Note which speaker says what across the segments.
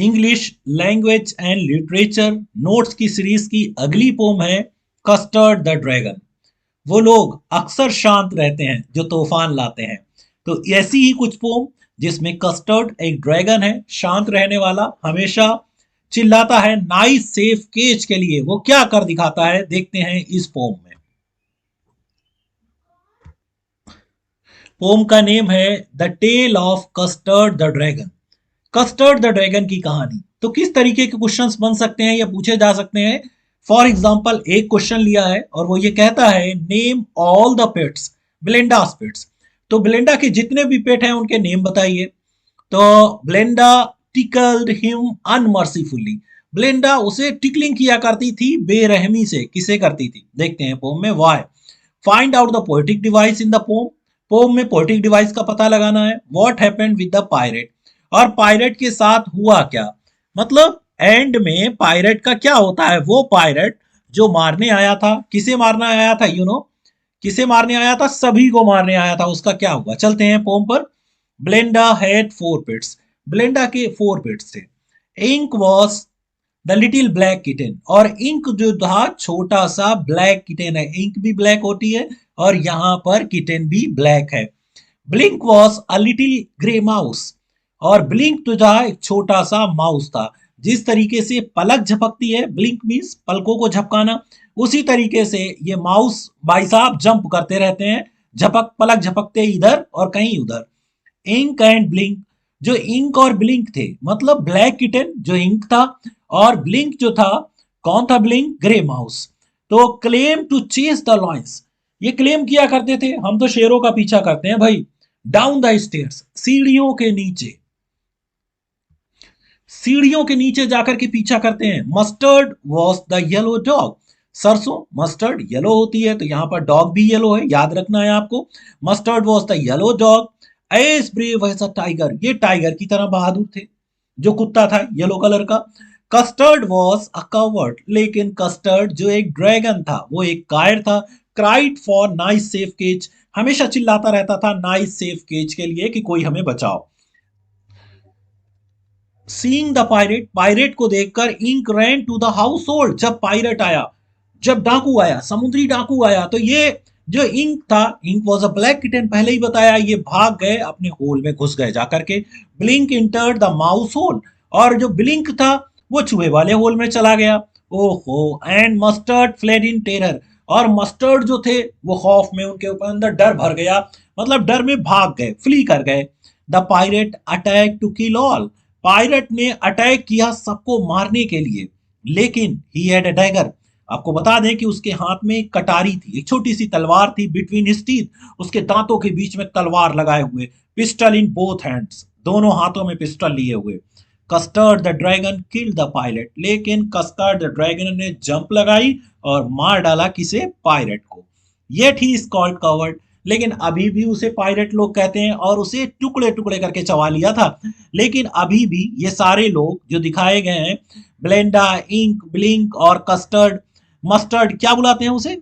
Speaker 1: English language and literature notes की series की अगली पोम है कस्टर्ड द ड्रैगन। वो लोग अक्सर शांत रहते हैं जो तूफान लाते हैं। तो ऐसी ही कुछ पोम जिसमें कस्टर्ड एक ड्रैगन है, शांत रहने वाला, हमेशा चिल्लाता है नाइस सेफ केज के लिए। वो क्या कर दिखाता है देखते हैं इस पोम में। पोम का नेम है the tale of custard the dragon. Custard the dragon की कहानी। तो किस तरीके के क्वेश्चंस बन सकते हैं या पूछे जा सकते हैं। फॉर एग्जाम्पल एक क्वेश्चन लिया है और वो ये कहता है name all the pets Blenda's pets. तो ब्लेंडा के जितने भी पेट हैं उनके नेम बताइए। तो ब्लेंडा टिकल्ड हिम अनमर्सीफुली। ब्लेंडा उसे टिकलिंग किया करती थी बेरहमी से। किसे करती थी देखते हैं पोम में। Why find out the poetic device in the poem. Poem में पोएटिक डिवाइस का पता लगाना है। What happened with the pirate. और पायरेट के साथ हुआ क्या। मतलब एंड में पायरेट का क्या होता है। वो पायरेट जो मारने आया था, किसे मारने आया था किसे मारने आया था, सभी को मारने आया था, उसका क्या हुआ। चलते हैं पोम पर। ब्लेंडा हैड 4 पेट्स। ब्लेंडा के 4 पेट्स थे। Ink was the little black kitten. और इंक जो था छोटा सा ब्लैक किटेन है। इंक भी ब्लैक होती है और यहां पर किटेन भी ब्लैक है। Blink was a little grey mouse. और ब्लिंक तो था एक छोटा सा माउस था। जिस तरीके से पलक झपकती है, ब्लिंक मीन्स पलकों को झपकाना, उसी तरीके से ये माउस भाई साहब जंप करते रहते हैं। झपक पलक झपकते इधर और कहीं उधर। Ink and blink. जो इंक और ब्लिंक थे मतलब ब्लैक किटन जो इंक था और ब्लिंक जो था, कौन था ब्लिंक, ग्रे माउस। तो claim to chase the lions. ये क्लेम किया करते थे हम तो शेरों का पीछा करते हैं भाई। डाउन द स्टेयर्स, सीढ़ियों के नीचे, सीढ़ियों के नीचे जाकर के पीछा करते हैं। Mustard was the yellow dog. सरसों मस्टर्ड येलो होती है तो यहां पर डॉग भी येलो है, याद रखना है आपको। Mustard was the yellow dog as brave as a tiger. ये टाइगर की तरह बहादुर थे जो कुत्ता था येलो कलर का। Custard was a coward. लेकिन कस्टर्ड जो एक ड्रैगन था वो एक कायर था। Cried for nice safe cage. हमेशा चिल्लाता रहता था नाइस सेफ केज के लिए कि कोई हमें बचाओ। सीइंग द पायरेट, पायरेट को देखकर ink ran to the household. जब पायरेट आया, जब डाकू आया, समुद्री डाकू आया, तो ये जो इंक था, ink was a black kitten, पहले ही बताया, ये भाग गए अपने होल में, घुस गए जाकर के। Blink entered the mouse hole. और जो ब्लिंक था वो चूहे वाले होल में चला गया। ओहो। And mustard fled in terror. और मस्टर्ड जो थे वो खौफ में, उनके ऊपर अंदर डर भर गया, मतलब डर में भाग गए, फ्ली कर गए। The pirate attack to kill all. Pirate ने अटैक किया सबको मारने के लिए, लेकिन ही हैड अ डैगर। आपको बता दें कि उसके हाथ में एक कटारी थी, एक छोटी सी तलवार थी। बिटवीन हिज टीथ, उसके दांतों के बीच में तलवार लगाए हुए। पिस्टल इन बोथ हैंड्स, दोनों हाथों में पिस्टल लिए हुए। Custard the dragon killed the pilot. लेकिन कस्टर्ड द ड्रैगन ने जंप लगाई और मार डाला किसे, पायलट को। Yet he is called covered. लेकिन अभी भी उसे पायलट लोग कहते हैं और उसे टुकड़े टुकड़े करके चबा लिया था। लेकिन अभी भी ये सारे लोग जो दिखाए गए हैं, ब्लेंडा, इंक, ब्लिंक और कस्टर्ड, मस्टर्ड, क्या बुलाते हैं उसे,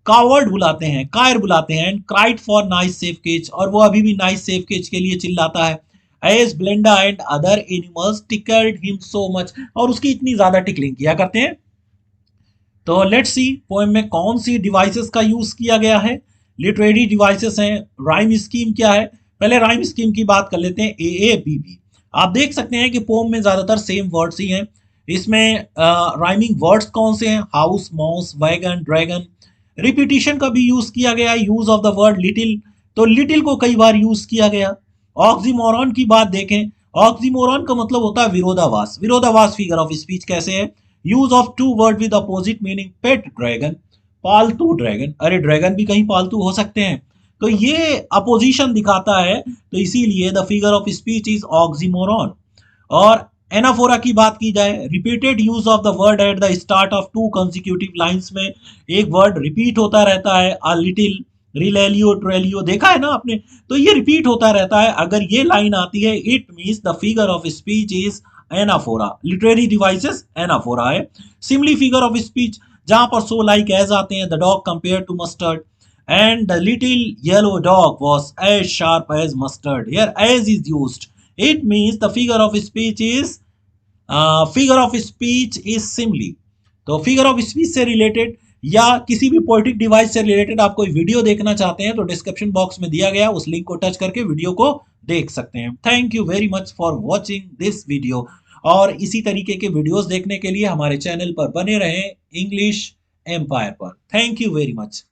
Speaker 1: कावर्ड बुलाते हैं, कायर बुलाते हैं। And cried for nice safe cage. और वो अभी भी नाइस सेफ केज के लिए चिल्लाता है। As Blenda and other animals tickled him so much. और उसकी इतनी ज्यादा टिकलिंग किया करते हैं। तो लेट्स सी पोएम में कौन सी डिवाइसेस का यूज किया गया है। लिटरेरी डिवाइसेस हैं। राइम स्कीम क्या है, पहले राइम स्कीम की बात कर लेते हैं। A B B. आप देख सकते हैं कि पोम में ज्यादातर सेम वर्ड्स ही हैं। इसमें राइमिंग वर्ड्स कौन से हैं, house, mouse, wagon, dragon. Repetition का भी यूज किया गया, use of the word little, तो लिटिल को कई बार यूज किया गया। ऑक्सीमोरॉन की बात देखें, ऑक्सीमोरॉन का मतलब होता है विरोधाभास। विरोधाभास फिगर ऑफ स्पीच कैसे है, use of two word with opposite meaning, pet dragon, पालतू ड्रैगन। अरे ड्रैगन भी कहीं पालतू हो सकते हैं। तो ये अपोजिशन दिखाता है, तो इसीलिए the figure of speech is oxymoron. और एनाफोरा की बात की जाए, repeated use of the word at the start of to consecutive lines में एक वर्ड रिपीट होता रहता है। अ लिटिल, रिलेलियो, ट्रेलियो, देखा है ना आपने। तो ये रिपीट होता रहता है। अगर ये लाइन आती है, it means the figure of speech is anaphora. Literary devices anaphora है। सिमली फिगर ऑफ स्पीच जहां पर सो लाइक एज आते हैं, the dog compare to mustard and the little yellow dog was as sharp as mustard. Here as is used, it means the figure of speech is figure of speech is simile. तो figure of speech से related या किसी भी poetic device से related आप कोई video देखना चाहते हैं तो डिस्क्रिप्शन बॉक्स में दिया गया उस लिंक को टच करके वीडियो को देख सकते हैं। Thank you very much for watching this video. और इसी तरीके के वीडियोस देखने के लिए हमारे चैनल पर बने रहें इंग्लिश एम्पायर पर। Thank you very much.